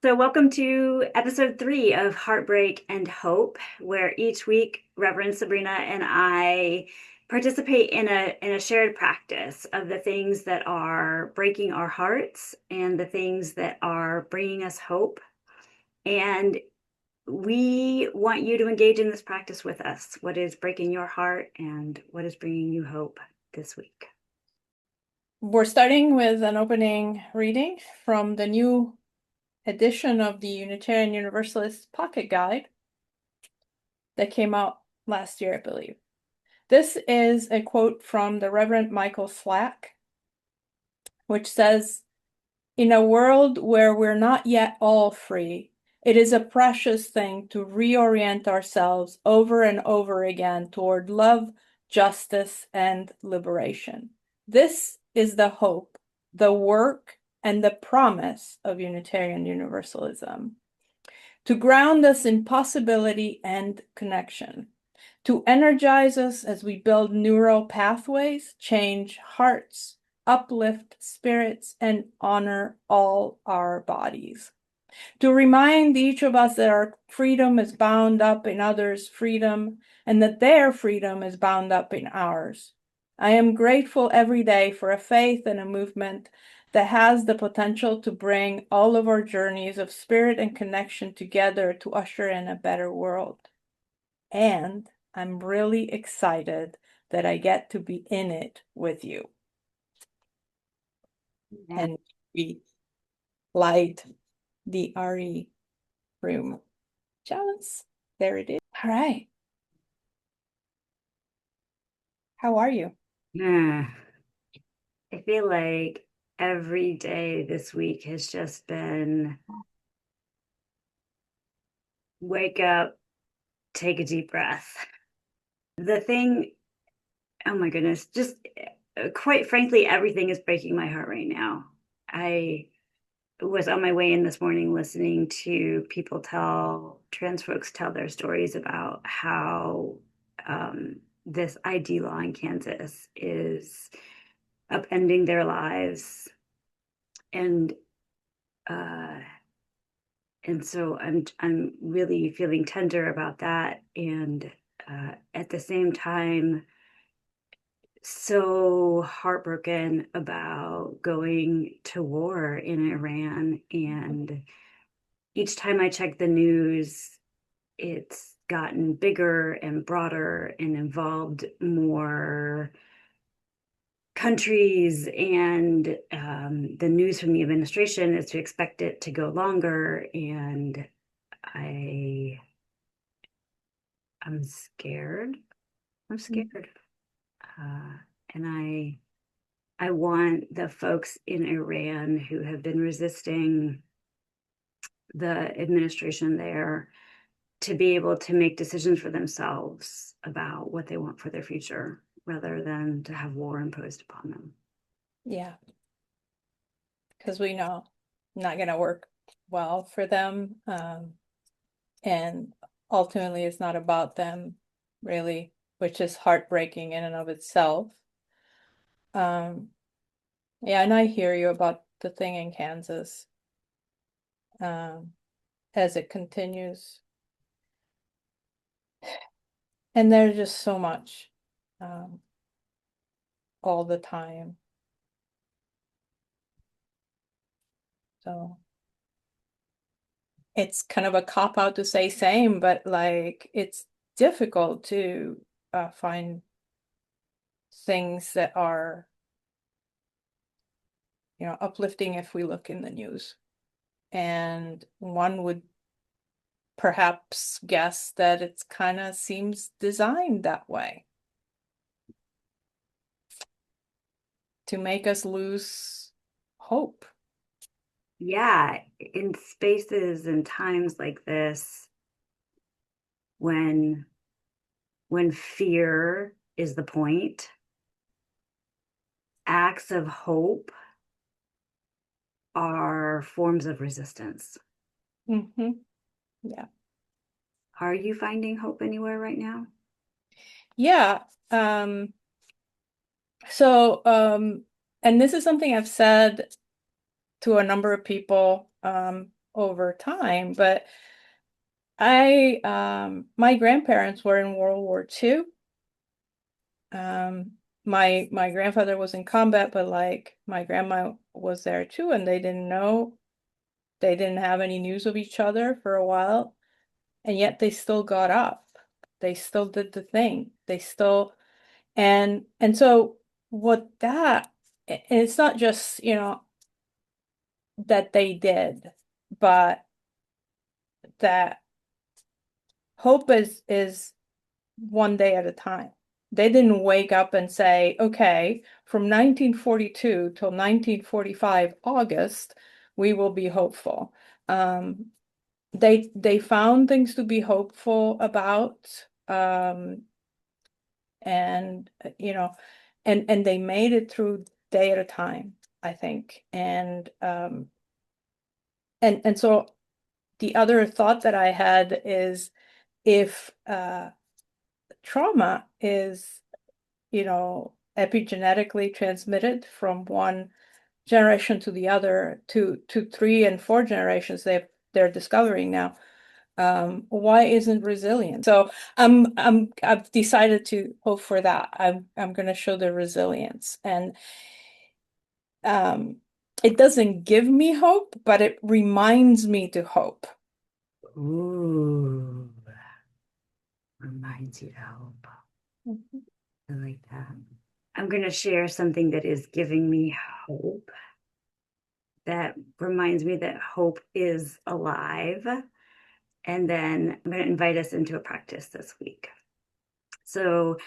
So, welcome to episode 3 of Heartbreak and Hope, where each week Reverend Sabrina and I participate in a shared practice of the things that are breaking our hearts and the things that are bringing us hope. And we want you to engage in this practice with us. What is breaking your heart and what is bringing you hope this week? We're starting with an opening reading from the new edition of the Unitarian Universalist Pocket Guide that came out last year, I believe. This is a quote from the Reverend Michael Slack, which says, "In a world where we're not yet all free, it is a precious thing to reorient ourselves over and over again toward love, justice, and liberation. This is the hope, the work, and the promise of Unitarian Universalism. To ground us in possibility and connection, to energize us as we build neural pathways, change hearts, uplift spirits, and honor all our bodies. To remind each of us that our freedom is bound up in others' freedom and that their freedom is bound up in ours. I am grateful every day for a faith and a movement that has the potential to bring all of our journeys of spirit and connection together to usher in a better world. And I'm really excited that I get to be in it with you." Yeah. And we light the RE room. Jealous. There it is. All right. How are you? Yeah. I feel like every day this week has just been wake up, take a deep breath. The thing, oh my goodness, just quite frankly, everything is breaking my heart right now. I was on my way in this morning listening to trans folks tell their stories about how this ID law in Kansas is upending their lives. And uh, and so I'm really feeling tender about that, and at the same time, so heartbroken about going to war in Iran. And each time I check the news, it's gotten bigger and broader and involved more countries, and the news from the administration is to expect it to go longer. And I I'm scared. I'm scared. Uh, and I want the folks in Iran who have been resisting the administration there to be able to make decisions for themselves about what they want for their future rather than to have war imposed upon them. Yeah, because we know not going to work well for them. And ultimately, it's not about them, really, which is heartbreaking in and of itself. Um, yeah, and I hear you about the thing in Kansas as it continues. And there's just so much all the time. So it's kind of a cop out to say same, but like it's difficult to find things that are, uplifting if we look in the news. And one would perhaps guess that it's kind of seems designed that way to make us lose hope. Yeah, in spaces and times like this, when fear is the point, acts of hope are forms of resistance. Mm-hmm. Yeah. Are you finding hope anywhere right now? Yeah. So, and this is something I've said to a number of people over time. But my grandparents were in World War II. My grandfather was in combat, but like my grandma was there too, and they didn't know, they didn't have any news of each other for a while, and yet they still got up. They still did the thing. They still and so what that and it's not just, that they did, but that hope is one day at a time. They didn't wake up and say, okay, from 1942 till 1945 August, we will be hopeful. They found things to be hopeful about, and and they made it through day at a time, I think. And so the other thought that I had is if trauma is, epigenetically transmitted from one generation to the other, to 3 and 4 generations they're discovering now. Why isn't resilient? So I've decided to hope for that. I'm going to show the resilience, and it doesn't give me hope, but it reminds me to hope. Ooh, reminds you to hope. Mhm. I like that. I'm going to share something that is giving me hope, that reminds me that hope is alive. And then I'm going to invite us into a practice this week. So,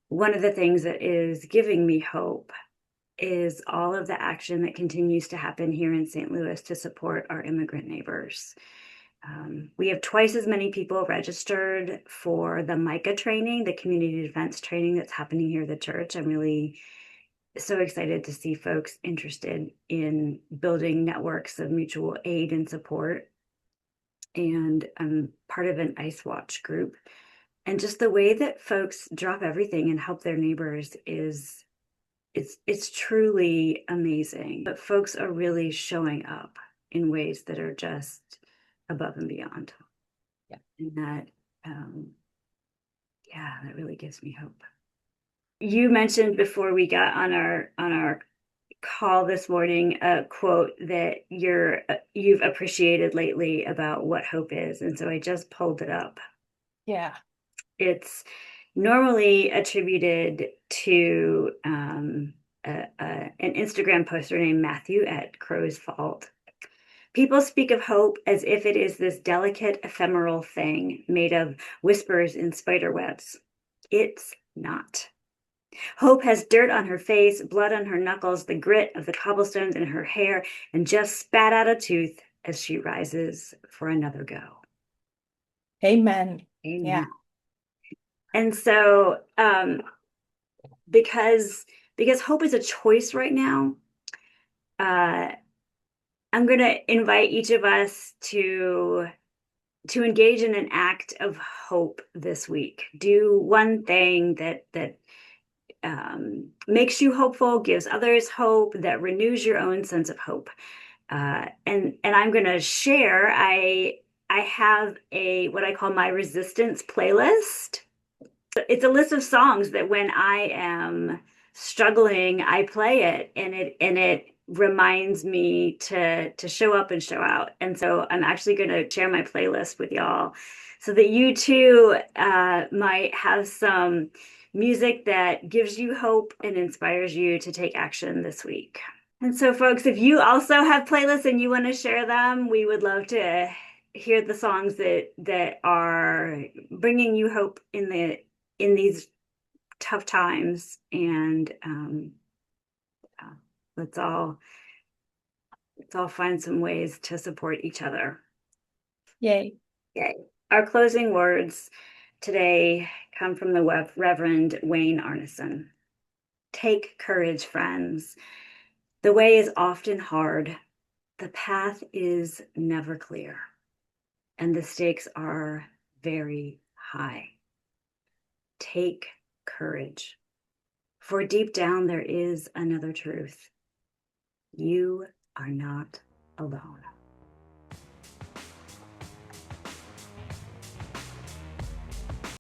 one of the things that is giving me hope is all of the action that continues to happen here in St. Louis to support our immigrant neighbors. We have twice as many people registered for the MICA training, the community defense training that's happening here at the church. I'm really so excited to see folks interested in building networks of mutual aid and support. And I'm part of an Ice Watch group. And just the way that folks drop everything and help their neighbors is it's truly amazing. But folks are really showing up in ways that are just above and beyond. Yeah. And that yeah, that really gives me hope. You mentioned before we got on our call this morning a quote that you've appreciated lately about what hope is, and so I just pulled it up. Yeah. It's normally attributed to an Instagram poster named Matthew at Crow's Fault. People speak of hope as if it is this delicate, ephemeral thing made of whispers and spider webs. It's not. Hope has dirt on her face, blood on her knuckles, the grit of the cobblestones in her hair, and just spat out a tooth as she rises for another go. Amen. Yeah. Amen. And so, because hope is a choice right now, uh, I'm going to invite each of us to engage in an act of hope this week. Do one thing that makes you hopeful, gives others hope, that renews your own sense of hope. And I'm going to share. I have a what I call my resistance playlist. It's a list of songs that when I am struggling, I play it, and it reminds me to show up and show out. And so I'm actually going to share my playlist with y'all so that you too might have some music that gives you hope and inspires you to take action this week. And so, folks, if you also have playlists and you want to share them, we would love to hear the songs that are bringing you hope in these tough times. And let's all find some ways to support each other. Yay. Yay. Our closing words today come from the Reverend Wayne Arneson. Take courage, friends. The way is often hard. The path is never clear. And the stakes are very high. Take courage. For deep down, there is another truth. You are not alone.